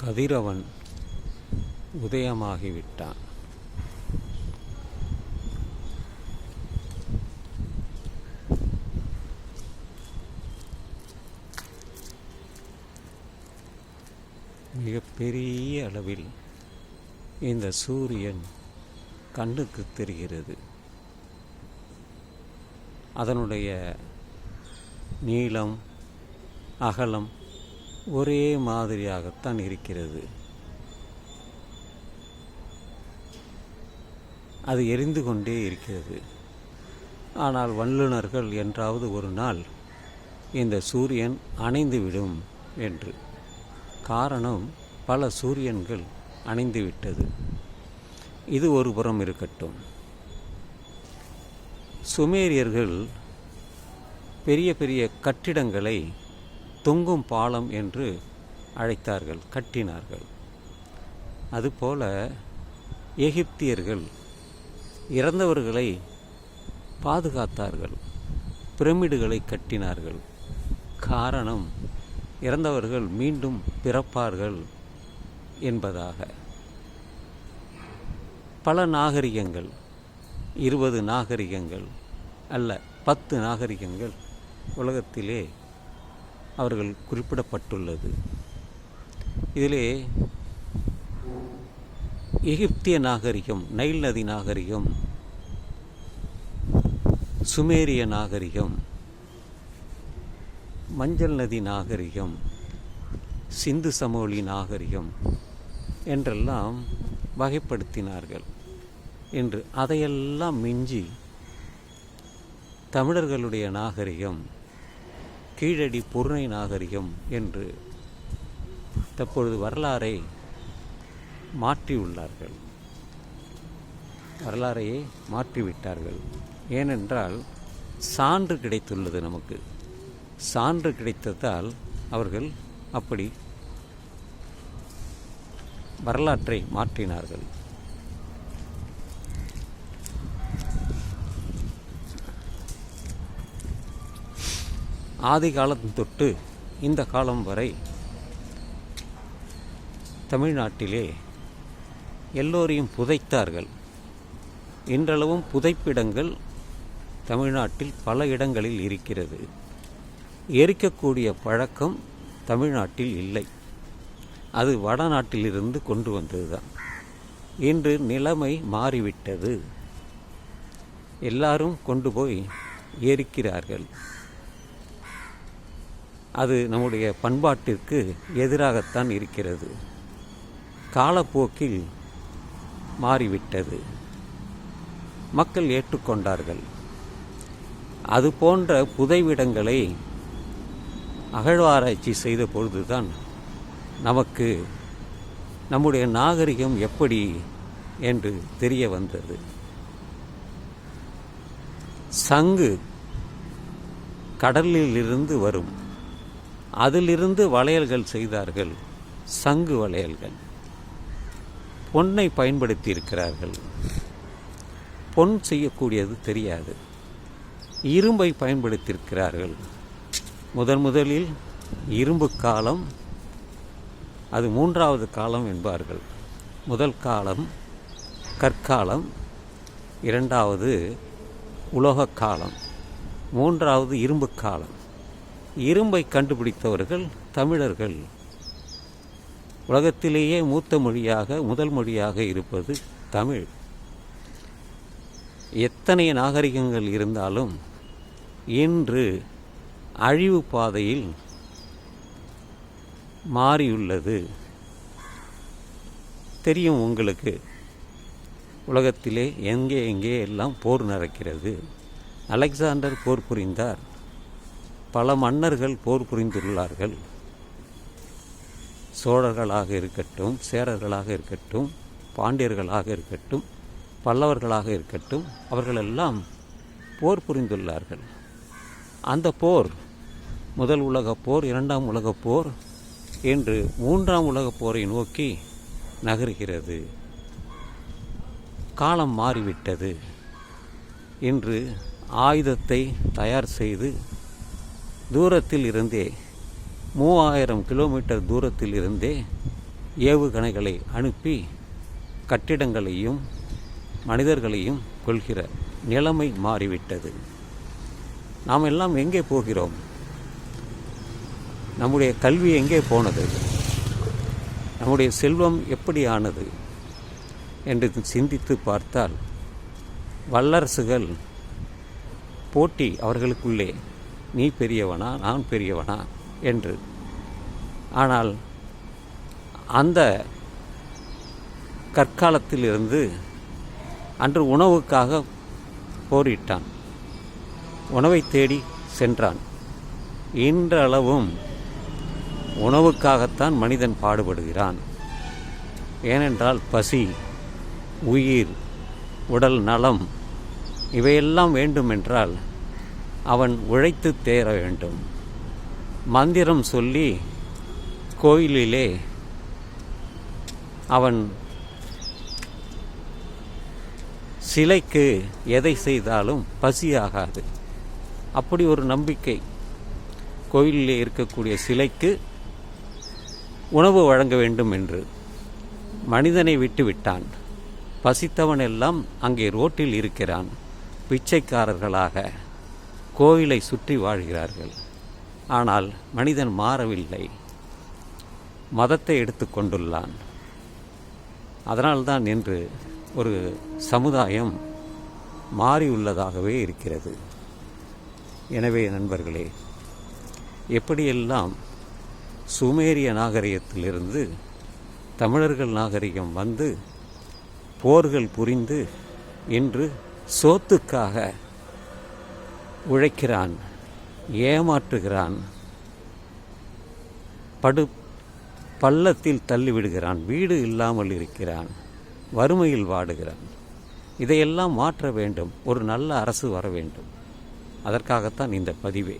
கதிரவன் உதயமாகிவிட்டான். மிகப்பெரிய அளவில் இந்த சூரியன் கண்ணுக்கு தெரிகிறது. அதனுடைய நீளம் அகலம் ஒரே மாதிரியாகத்தான் இருக்கிறது. அது எரிந்து கொண்டே இருக்கிறது. ஆனால் வல்லுநர்கள் என்றாவது ஒரு நாள் இந்த சூரியன் அணைந்துவிடும் என்று. காரணம், பல சூரியன்கள் அணைந்துவிட்டது. இது ஒரு புறம் இருக்கட்டும். சுமேரியர்கள் பெரிய பெரிய கட்டிடங்களை தொங்கும் பாலம் என்று அழைத்தார்கள், கட்டினார்கள். அதுபோல எகிப்தியர்கள் இறந்தவர்களை பாதுகாத்தார்கள், பிரமிடுகளை கட்டினார்கள். காரணம், இறந்தவர்கள் மீண்டும் பிறப்பார்கள் என்பதாக. பல நாகரிகங்கள், 20 நாகரிகங்கள் அல்ல 10 நாகரிகங்கள் உலகத்திலே அவர்கள் குறிப்பிடப்பட்டுள்ளது. இதிலே எகிப்திய நாகரிகம், நைல் நதி நாகரிகம், சுமேரிய நாகரிகம், மஞ்சள் நதி நாகரிகம், சிந்து சமோலி நாகரிகம் என்றெல்லாம் வகைப்படுத்தினார்கள். என்று அதையெல்லாம் மிஞ்சி தமிழர்களுடைய நாகரிகம் கீழடி பொருணை நாகரிகம் என்று தற்பொழுது வரலாறை மாற்றியுள்ளார்கள். வரலாறையே மாற்றிவிட்டார்கள். ஏனென்றால் சான்று கிடைத்துள்ளது. நமக்கு சான்று கிடைத்ததால் அவர்கள் அப்படி வரலாற்றை மாற்றினார்கள். ஆதி காலம் தொட்டு இந்த காலம் வரை தமிழ்நாட்டிலே எல்லோரையும் புதைத்தார்கள். இன்றளவும் புதைப்பிடங்கள் தமிழ்நாட்டில் பல இடங்களில் இருக்கிறது. எரிக்கக்கூடிய பழக்கம் தமிழ்நாட்டில் இல்லை. அது வடநாட்டிலிருந்து கொண்டு வந்ததுதான். இன்று நிலைமை மாறிவிட்டது. எல்லாரும் கொண்டு போய் எரிக்கிறார்கள். அது நம்முடைய பண்பாட்டிற்கு எதிராகத்தான் இருக்கிறது. காலப்போக்கில் மாறிவிட்டது. மக்கள் ஏற்றுக்கொண்டார்கள். அது போன்ற புதைவிடங்களை அகழ்வாராய்ச்சி செய்த பொழுதுதான் நமக்கு நம்முடைய நாகரிகம் எப்படி என்று தெரிய வந்தது. சங்கு கடலில் இருந்து வரும். அதிலிருந்து வளையல்கள் செய்தார்கள், சங்கு வளையல்கள். பொன்னை பயன்படுத்தி இருக்கிறார்கள். பொன் செய்யக்கூடியது தெரியாது. இரும்பை பயன்படுத்தியிருக்கிறார்கள். முதலில் இரும்பு காலம், அது 3வது காலம் என்பார்கள். முதல் காலம் கற்காலம், 2வது உலோக காலம், 3வது இரும்பு காலம். இரும்பை கண்டுபிடித்தவர்கள் தமிழர்கள். உலகத்திலேயே மூத்த மொழியாக, முதல் மொழியாக இருப்பது தமிழ். எத்தனை நாகரிகங்கள் இருந்தாலும் இன்று அழிவு பாதையில் மாறியுள்ளது. தெரியும் உங்களுக்கு, உலகத்திலே எங்கே எங்கே எல்லாம் போர் நடக்கிறது. அலெக்சாண்டர் போர் புரிந்தார். பல மன்னர்கள் போர் புரிந்துள்ளார்கள். சோழர்களாக இருக்கட்டும், சேரர்களாக இருக்கட்டும், பாண்டியர்களாக இருக்கட்டும், பல்லவர்களாக இருக்கட்டும், அவர்களெல்லாம் போர் புரிந்துள்ளார்கள். அந்த போர் முதல் உலகப் போர், 2ஆம் உலகப் போர் என்று 3ஆம் உலகப் போரை நோக்கி நகர்கிறது. காலம் மாறிவிட்டது. இன்று ஆயுதத்தை தயார் செய்து தூரத்தில் இருந்தே 3000 கிலோமீட்டர் தூரத்தில் இருந்தே ஏவுகணைகளை அனுப்பி கட்டிடங்களையும் மனிதர்களையும் கொள்கிற நிலைமை மாறிவிட்டது. நாம் எல்லாம் எங்கே போகிறோம்? நம்முடைய கல்வி எங்கே போனது? நம்முடைய செல்வம் எப்படி ஆனது என்று சிந்தித்து பார்த்தால் வல்லரசுகள் போட்டி அவர்களுக்குள்ளே, நீ பெரியவனா நான் பெரியவனா என்று. ஆனால் அந்த கற்காலத்திலிருந்து அன்று உணவுக்காக போரிட்டான், உணவை தேடி சென்றான். இன்றளவும் உணவுக்காகத்தான் மனிதன் பாடுபடுகிறான். ஏனென்றால் பசி, உயிர், உடல் நலம் இவையெல்லாம் வேண்டுமென்றால் அவன் உழைத்து தேர வேண்டும். மந்திரம் சொல்லி கோயிலிலே அவன் சிலைக்கு எதை செய்தாலும் பசியாகாது. அப்படி ஒரு நம்பிக்கை. கோயிலிலே இருக்கக்கூடிய சிலைக்கு உணவு வழங்க வேண்டும் என்று மனிதனை விட்டு விட்டான். பசித்தவன் எல்லாம் அங்கே ரோட்டில் இருக்கிறான். பிச்சைக்காரர்களாக கோயிலை சுற்றி வாழ்கிறார்கள். ஆனால் மனிதன் மாறவில்லை, மதத்தை எடுத்து கொண்டுள்ளான். அதனால்தான் இன்று ஒரு சமுதாயம் மாறியுள்ளதாகவே இருக்கிறது. எனவே நண்பர்களே, எப்படியெல்லாம் சுமேரிய நாகரிகத்திலிருந்து தமிழர்கள் நாகரிகம் வந்து போர்கள் புரிந்து இன்று சோத்துக்காக உழைக்கிறான், ஏமாற்றுகிறான், பள்ளத்தில் தள்ளிவிடுகிறான், வீடு இல்லாமல் இருக்கிறான், வறுமையில் வாடுகிறான். இதையெல்லாம் மாற்ற வேண்டும். ஒரு நல்ல அரசு வர வேண்டும். அதற்காகத்தான் இந்த பதிவே.